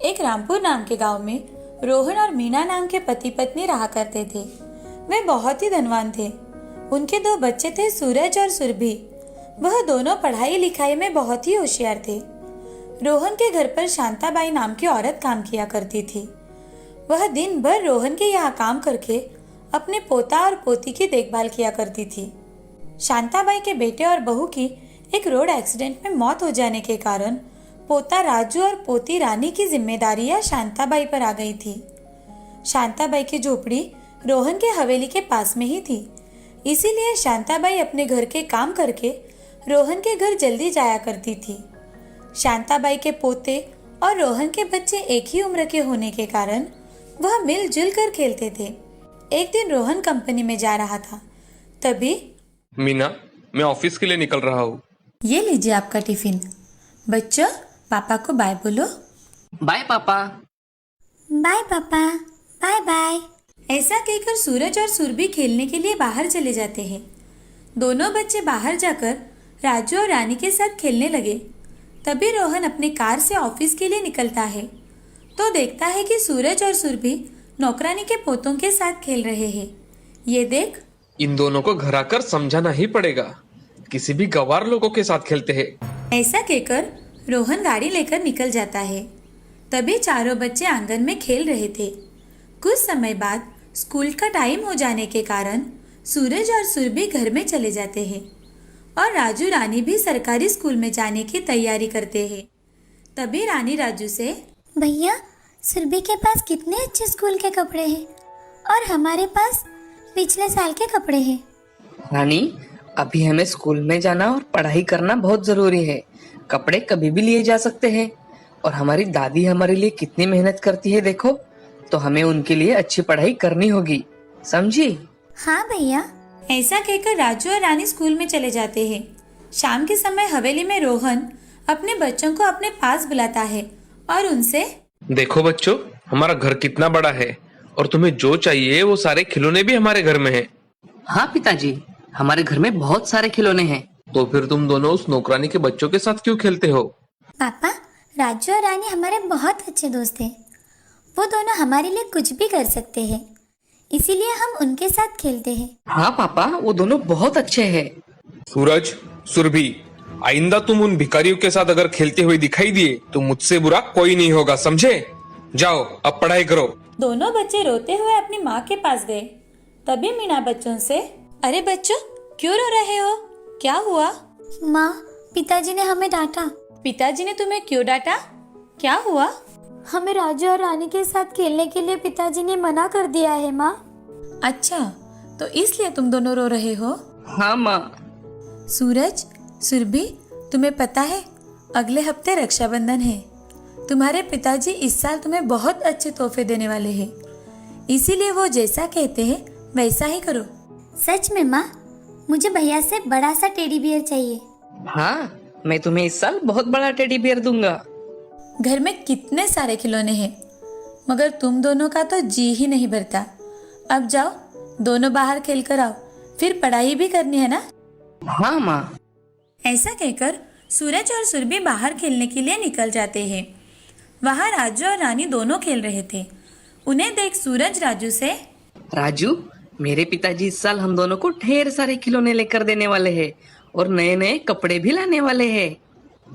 एक रामपुर नाम के गांव में रोहन और मीना नाम के पति पत्नी रहा करते थे। वे बहुत ही धनवान थे। उनके दो बच्चे थे, सूरज और सुरभि। वह दोनों पढ़ाई लिखाई में बहुत ही होशियार थे। रोहन के घर पर शांताबाई नाम की औरत काम किया करती थी। वह दिन भर रोहन के यहाँ काम करके अपने पोता और पोती की देखभाल किया करती थी। शांताबाई के बेटे और बहू की एक रोड एक्सीडेंट में मौत हो जाने के कारण पोता राजू और पोती रानी की जिम्मेदारियां शांताबाई पर आ गई थी। शांताबाई की झोपड़ी रोहन के हवेली के पास में ही थी, इसीलिए शांताबाई अपने घर के काम करके रोहन के घर जल्दी जाया करती थी। शांताबाई के पोते और रोहन के बच्चे एक ही उम्र के होने के कारण वह मिलजुल कर खेलते थे। एक दिन रोहन कंपनी में जा रहा था, तभी मीना, मैं ऑफिस के लिए निकल रहा हूँ। ये लीजिए आपका टिफिन। बच्चों, पापा को बाय बोलो। बाय पापा। बाय पापा। Bye bye. ऐसा कहकर सूरज और सुरभि खेलने के लिए बाहर चले जाते हैं। दोनों बच्चे बाहर जाकर राजू और रानी के साथ खेलने लगे। तभी रोहन अपनी कार से ऑफिस के लिए निकलता है तो देखता है कि सूरज और सुरभि नौकरानी के पोतों के साथ खेल रहे हैं। ये देख, इन दोनों को घर आकर समझाना ही पड़ेगा। किसी भी गवार लोगों के साथ खेलते हैं। ऐसा कहकर रोहन गाड़ी लेकर निकल जाता है। तभी चारों बच्चे आंगन में खेल रहे थे। कुछ समय बाद स्कूल का टाइम हो जाने के कारण सूरज और सुरभि घर में चले जाते हैं और राजू रानी भी सरकारी स्कूल में जाने की तैयारी करते हैं। तभी रानी राजू से, भैया, सुरभि के पास कितने अच्छे स्कूल के कपड़े हैं और हमारे पास पिछले साल के कपड़े हैं। रानी, अभी हमें स्कूल में जाना और पढ़ाई करना बहुत जरूरी है। कपड़े कभी भी लिए जा सकते हैं और हमारी दादी हमारे लिए कितनी मेहनत करती है देखो, तो हमें उनके लिए अच्छी पढ़ाई करनी होगी, समझी? हाँ भैया। ऐसा कहकर राजू और रानी स्कूल में चले जाते हैं। शाम के समय हवेली में रोहन अपने बच्चों को अपने पास बुलाता है और उनसे, देखो बच्चों, हमारा घर कितना बड़ा है और तुम्हें जो चाहिए वो सारे खिलौने भी हमारे घर में हैं। हाँ पिताजी, हमारे घर में बहुत सारे खिलौने हैं। तो फिर तुम दोनों उस नौकरानी के बच्चों के साथ क्यों खेलते हो? पापा, राजू और रानी हमारे बहुत अच्छे दोस्त हैं। वो दोनों हमारे लिए कुछ भी कर सकते हैं, इसीलिए हम उनके साथ खेलते हैं। हाँ पापा, वो दोनों बहुत अच्छे हैं। सूरज, सुरभि, आइंदा तुम उन भिखारियों के साथ अगर खेलते हुए दिखाई दिए तो मुझसे बुरा कोई नहीं होगा, समझे? जाओ, अब पढ़ाई करो। दोनों बच्चे रोते हुए अपनी माँ के पास गए। तभी मीना बच्चों से, अरे बच्चों, क्यों रो रहे हो? क्या हुआ? माँ, पिताजी ने हमें डांटा। पिताजी ने तुम्हें क्यों डांटा? क्या हुआ? हमें राजू और रानी के साथ खेलने के लिए पिताजी ने मना कर दिया है माँ। अच्छा, तो इसलिए तुम दोनों रो रहे हो? हाँ माँ। सूरज, सुरभि, तुम्हें पता है अगले हफ्ते रक्षाबंधन है। तुम्हारे पिताजी इस साल तुम्हें बहुत अच्छे तोहफे देने वाले हैं, इसीलिए वो जैसा कहते हैं वैसा ही करो। सच में माँ, मुझे भैया से बड़ा सा टेडी बियर चाहिए। हाँ, मैं तुम्हें इस साल बहुत बड़ा टेडी बियर दूंगा। घर में कितने सारे खिलौने हैं, मगर तुम दोनों का तो जी ही नहीं भरता। अब जाओ, दोनों बाहर खेल कर आओ, फिर पढ़ाई भी करनी है ना। हाँ माँ। ऐसा कहकर सूरज और सुरभि बाहर खेलने के लिए निकल जाते हैं। वहाँ राजू और रानी दोनों खेल रहे थे। उन्हें देख सूरज राजू से, राजू, मेरे पिताजी इस साल हम दोनों को ढेर सारे खिलौने लेकर देने वाले हैं और नए नए कपड़े भी लाने वाले हैं।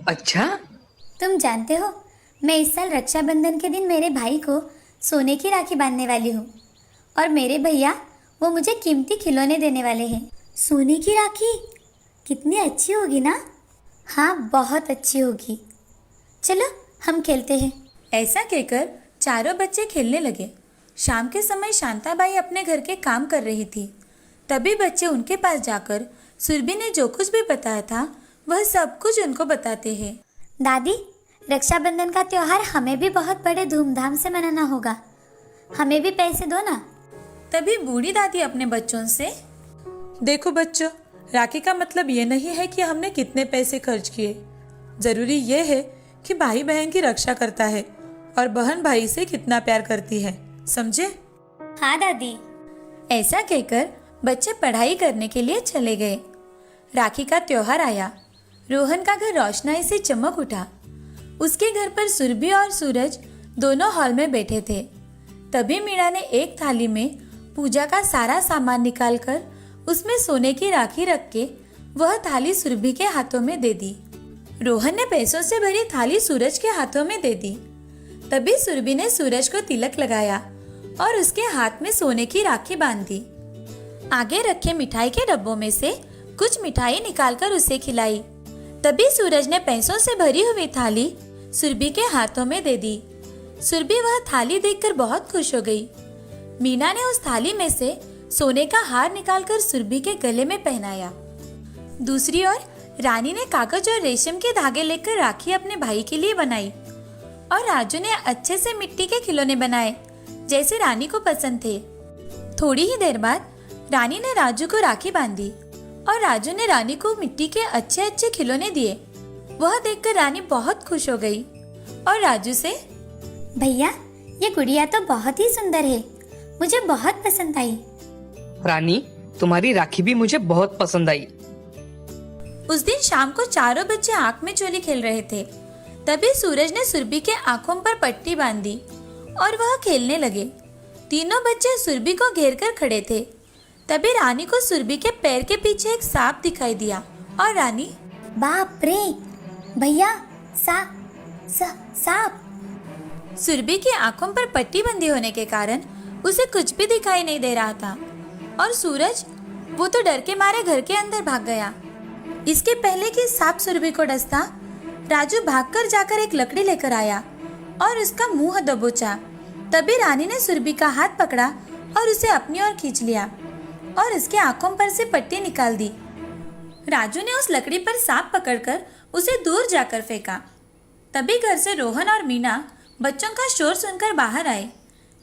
अच्छा? तुम जानते हो, मैं इस साल रक्षाबंधन के दिन मेरे भाई को सोने की राखी बांधने वाली हूँ और मेरे भैया वो मुझे कीमती खिलौने देने वाले हैं। सोने की राखी कितनी अच्छी होगी ना? हाँ, बहुत अच्छी होगी। चलो हम खेलते हैं। ऐसा कहकर चारों बच्चे खेलने लगे। शाम के समय शांताबाई अपने घर के काम कर रही थी। तभी बच्चे उनके पास जाकर सुरभि ने जो कुछ भी बताया था वह सब कुछ उनको बताते हैं। दादी, रक्षाबंधन का त्योहार हमें भी बहुत बड़े धूमधाम से मनाना होगा, हमें भी पैसे दो ना। तभी बूढ़ी दादी अपने बच्चों से, देखो बच्चों, राखी का मतलब ये नहीं है कि हमने कितने पैसे खर्च किए। जरूरी ये है कि भाई बहन की रक्षा करता है और बहन भाई से कितना प्यार करती है, समझे? हाँ दादी। ऐसा कहकर बच्चे पढ़ाई करने के लिए चले गए। राखी का त्योहार आया। रोहन का घर रोशनाई से चमक उठा। उसके घर पर सुरभि और सूरज दोनों हॉल में बैठे थे। तभी मीणा ने एक थाली में पूजा का सारा सामान निकालकर उसमें सोने की राखी रख के वह थाली सुरभि के हाथों में दे दी। रोहन ने पैसों से भरी थाली सूरज के हाथों में दे दी। तभी सुरभि ने सूरज को तिलक लगाया और उसके हाथ में सोने की राखी बांध दी। आगे रखे मिठाई के डब्बों में से कुछ मिठाई निकालकर उसे खिलाई। तभी सूरज ने पैसों से भरी हुई थाली सुरभि के हाथों में दे दी। सुरभि वह थाली देखकर बहुत खुश हो गई। मीना ने उस थाली में से सोने का हार निकालकर सुरभि के गले में पहनाया। दूसरी ओर रानी ने कागज और रेशम के धागे लेकर राखी अपने भाई के लिए बनाई और राजू ने अच्छे से मिट्टी के खिलौने बनाए जैसे रानी को पसंद थे। थोड़ी ही देर बाद रानी ने राजू को राखी बांधी और राजू ने रानी को मिट्टी के अच्छे अच्छे खिलौने दिए। वह देखकर रानी बहुत खुश हो गई और राजू से, भैया ये गुड़िया तो बहुत ही सुंदर है, मुझे बहुत पसंद आई। रानी, तुम्हारी राखी भी मुझे बहुत पसंद आई। उस दिन शाम को चारों बच्चे आंख में चोली खेल रहे थे। तभी सूरज ने सुरभि के आंखों पर पट्टी बांधी और वह खेलने लगे। तीनों बच्चे सुरभि को घेर कर खड़े थे। तभी रानी को सुरभि के पैर के पीछे एक सांप दिखाई दिया और रानी, बाप रे भैया, सांप। सुरभि की आंखों पर पट्टी बंधी होने के कारण उसे कुछ भी दिखाई नहीं दे रहा था और सूरज, वो तो डर के मारे घर के अंदर भाग गया। इसके पहले कि सांप सुरभि को डसता, राजू भागकर जाकर एक लकड़ी लेकर आया और उसका मुंह दबोचा। तभी रानी ने सुरभि का हाथ पकड़ा और उसे अपनी ओर खींच लिया और उसके आंखों पर से पट्टी निकाल दी। राजू ने उस लकड़ी पर सांप पकड़कर उसे दूर जाकर फेंका। तभी घर से रोहन और मीना बच्चों का शोर सुनकर बाहर आए।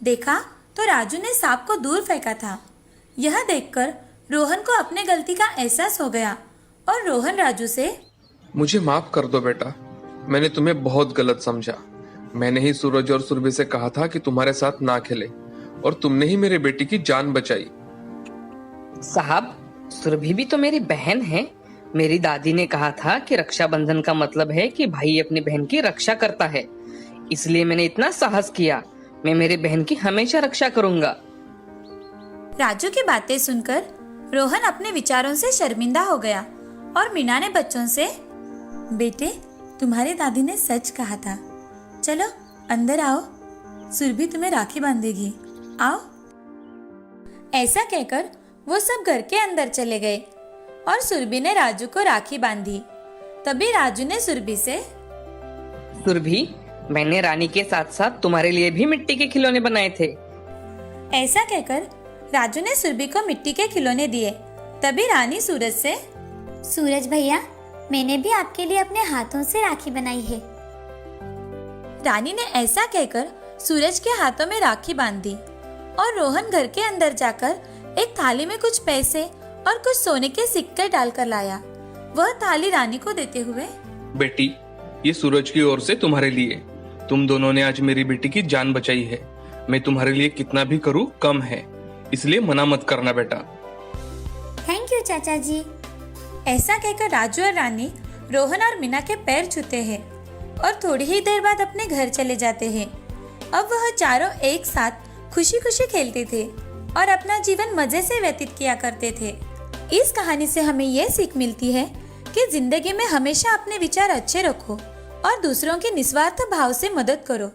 देखा तो राजू ने सांप को दूर फेंका था। यह देखकर रोहन को अपने गलती का एहसास हो गया और रोहन राजू से, मुझे माफ कर दो बेटा, मैंने तुम्हें बहुत गलत समझा। मैंने ही सूरज और सुरभि से कहा था कि तुम्हारे साथ ना खेले और तुमने ही मेरी बेटी की जान बचाई। साहब, सुरभि भी तो मेरी बहन है। मेरी दादी ने कहा था कि रक्षाबंधन का मतलब है कि भाई अपनी बहन की रक्षा करता है, इसलिए मैंने इतना साहस किया। मैं मेरी बहन की हमेशा रक्षा करूंगा। राजू की बातें सुनकर रोहन अपने विचारों से शर्मिंदा हो गया और मीना ने बच्चों से, बेटे तुम्हारी दादी ने सच कहा था, चलो अंदर आओ, सुरभि तुम्हें राखी बांधेगी, आओ। ऐसा कहकर वो सब घर के अंदर चले गए और सुरभि ने राजू को राखी बांधी। तभी राजू ने सुरभि से, सुरभि, मैंने रानी के साथ साथ तुम्हारे लिए भी मिट्टी के खिलौने बनाए थे। ऐसा कहकर राजू ने सुरभि को मिट्टी के खिलौने दिए। तभी रानी सूरज से, सूरज भैया, मैंने भी आपके लिए अपने हाथों से राखी बनाई है। रानी ने ऐसा कहकर सूरज के हाथों में राखी बांध दी और रोहन घर के अंदर जाकर एक थाली में कुछ पैसे और कुछ सोने के सिक्के डालकर लाया। वह थाली रानी को देते हुए, बेटी, ये सूरज की ओर से तुम्हारे लिए। तुम दोनों ने आज मेरी बेटी की जान बचाई है। मैं तुम्हारे लिए कितना भी करूँ कम है, इसलिए मना मत करना बेटा। थैंक यू चाचा जी। ऐसा कहकर राजू और रानी रोहन और मीना के पैर छूते हैं और थोड़ी ही देर बाद अपने घर चले जाते हैं। अब वह चारों एक साथ खुशी खुशी खेलते थे और अपना जीवन मजे से व्यतीत किया करते थे। इस कहानी से हमें यह सीख मिलती है कि जिंदगी में हमेशा अपने विचार अच्छे रखो और दूसरों की निस्वार्थ भाव से मदद करो।